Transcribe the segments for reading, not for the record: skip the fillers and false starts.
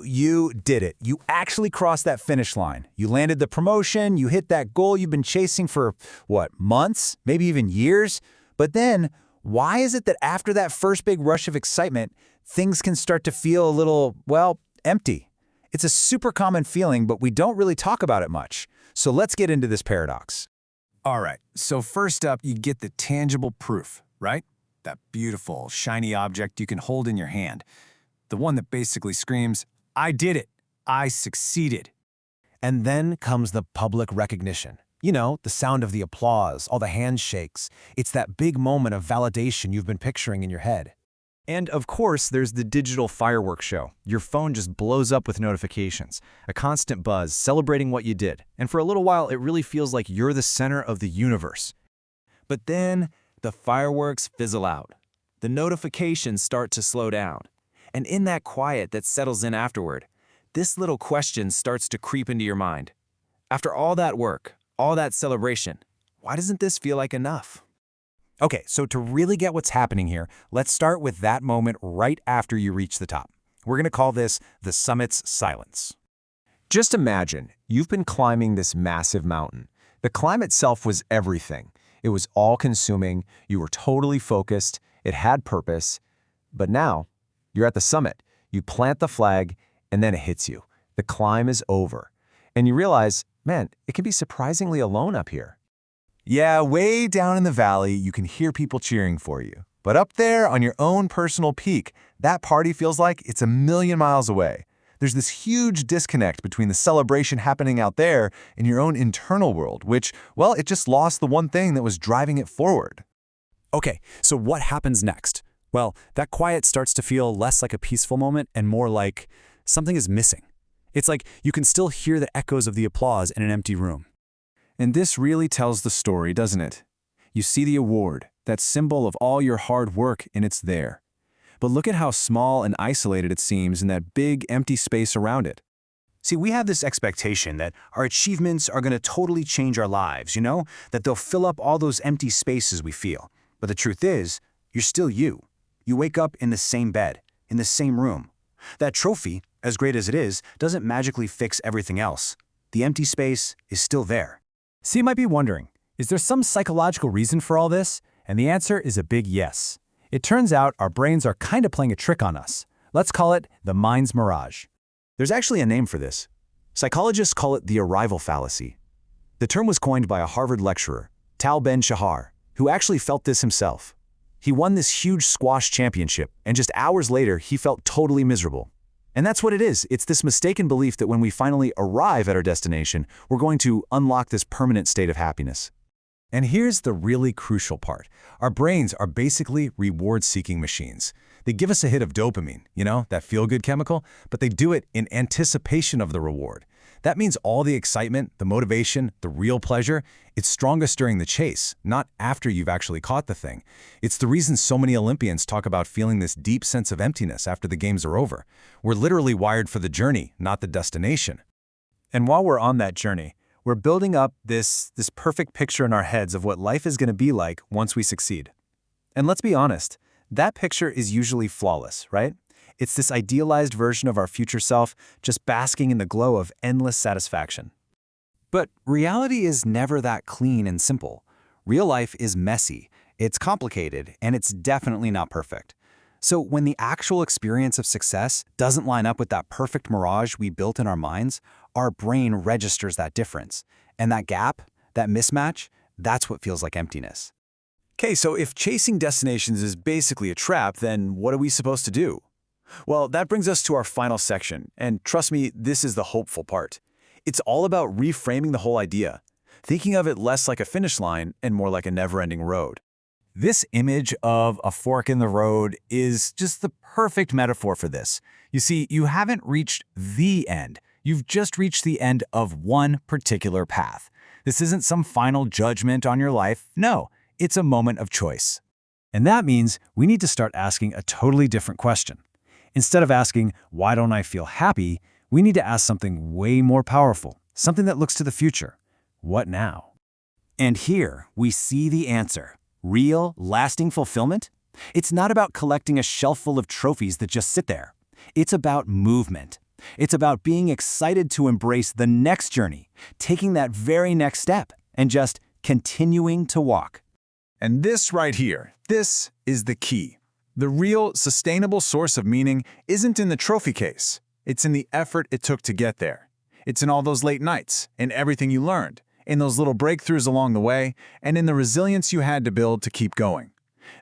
You did it. You actually crossed that finish line. You landed the promotion, you hit that goal you've been chasing for, what, months, maybe even years? But then, why is it that after that first big rush of excitement, things can start to feel a little, well, empty? It's a super common feeling, but we don't really talk about it much. So let's get into this paradox. All right, so first up, you get the tangible proof, right? That beautiful, shiny object you can hold in your hand. The one that basically screams, I did it. I succeeded. And then comes the public recognition. You know, the sound of the applause, all the handshakes. It's that big moment of validation you've been picturing in your head. And of course, there's the digital fireworks show. Your phone just blows up with notifications, a constant buzz celebrating what you did. And for a little while, it really feels like you're the center of the universe. But then the fireworks fizzle out. The notifications start to slow down. And in that quiet that settles in afterward, this little question starts to creep into your mind. After all that work, all that celebration, why doesn't this feel like enough? Okay, so to really get what's happening here, let's start with that moment right after you reach the top. We're going to call this the summit's silence. Just imagine, you've been climbing this massive mountain. The climb itself was everything. It was all-consuming, you were totally focused, it had purpose. But now, you're at the summit, you plant the flag, and then it hits you. The climb is over. And you realize, man, it can be surprisingly alone up here. Yeah, way down in the valley, you can hear people cheering for you. But up there on your own personal peak, that party feels like it's a million miles away. There's this huge disconnect between the celebration happening out there and your own internal world, which, well, it just lost the one thing that was driving it forward. Okay, so what happens next? Well, that quiet starts to feel less like a peaceful moment and more like something is missing. It's like you can still hear the echoes of the applause in an empty room. And this really tells the story, doesn't it? You see the award, that symbol of all your hard work, and it's there. But look at how small and isolated it seems in that big, empty space around it. See, we have this expectation that our achievements are going to totally change our lives, you know? That they'll fill up all those empty spaces we feel. But the truth is, you're still you. You wake up in the same bed, in the same room. That trophy, as great as it is, doesn't magically fix everything else. The empty space is still there. So you might be wondering, is there some psychological reason for all this? And the answer is a big yes. It turns out our brains are kind of playing a trick on us. Let's call it the mind's mirage. There's actually a name for this. Psychologists call it the arrival fallacy. The term was coined by a Harvard lecturer, Tal Ben-Shahar, who actually felt this himself. He won this huge squash championship, and just hours later, he felt totally miserable. And that's what it is. It's this mistaken belief that when we finally arrive at our destination, we're going to unlock this permanent state of happiness. And here's the really crucial part. Our brains are basically reward-seeking machines. They give us a hit of dopamine, you know, that feel-good chemical, but they do it in anticipation of the reward. That means all the excitement, the motivation, the real pleasure, it's strongest during the chase, not after you've actually caught the thing. It's the reason so many Olympians talk about feeling this deep sense of emptiness after the games are over. We're literally wired for the journey, not the destination. And while we're on that journey, we're building up this perfect picture in our heads of what life is going to be like once we succeed. And let's be honest, that picture is usually flawless, right? It's this idealized version of our future self just basking in the glow of endless satisfaction. But reality is never that clean and simple. Real life is messy, it's complicated, and it's definitely not perfect. So when the actual experience of success doesn't line up with that perfect mirage we built in our minds, our brain registers that difference. And that gap, that mismatch, that's what feels like emptiness. Okay, so if chasing destinations is basically a trap, then what are we supposed to do? Well, that brings us to our final section, and trust me, this is the hopeful part. It's all about reframing the whole idea, thinking of it less like a finish line and more like a never-ending road. This image of a fork in the road is just the perfect metaphor for this. You see, you haven't reached the end. You've just reached the end of one particular path. This isn't some final judgment on your life. No, it's a moment of choice. And that means we need to start asking a totally different question. Instead of asking, why don't I feel happy, we need to ask something way more powerful, something that looks to the future. What now? And here we see the answer. Real, lasting fulfillment? It's not about collecting a shelf full of trophies that just sit there. It's about movement. It's about being excited to embrace the next journey, taking that very next step, and just continuing to walk. And this right here, this is the key. The real, sustainable source of meaning isn't in the trophy case. It's in the effort it took to get there. It's in all those late nights, in everything you learned, in those little breakthroughs along the way, and in the resilience you had to build to keep going.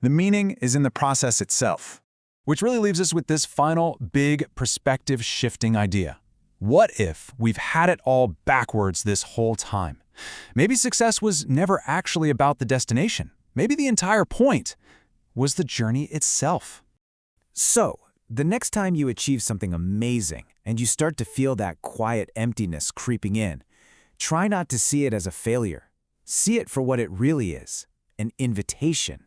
The meaning is in the process itself. Which really leaves us with this final, big, perspective-shifting idea. What if we've had it all backwards this whole time? Maybe success was never actually about the destination. Maybe the entire point was the journey itself. So, the next time you achieve something amazing and you start to feel that quiet emptiness creeping in, try not to see it as a failure. See it for what it really is, an invitation.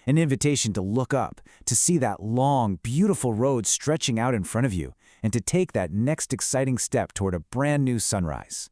An invitation to look up, to see that long, beautiful road stretching out in front of you, and to take that next exciting step toward a brand new sunrise.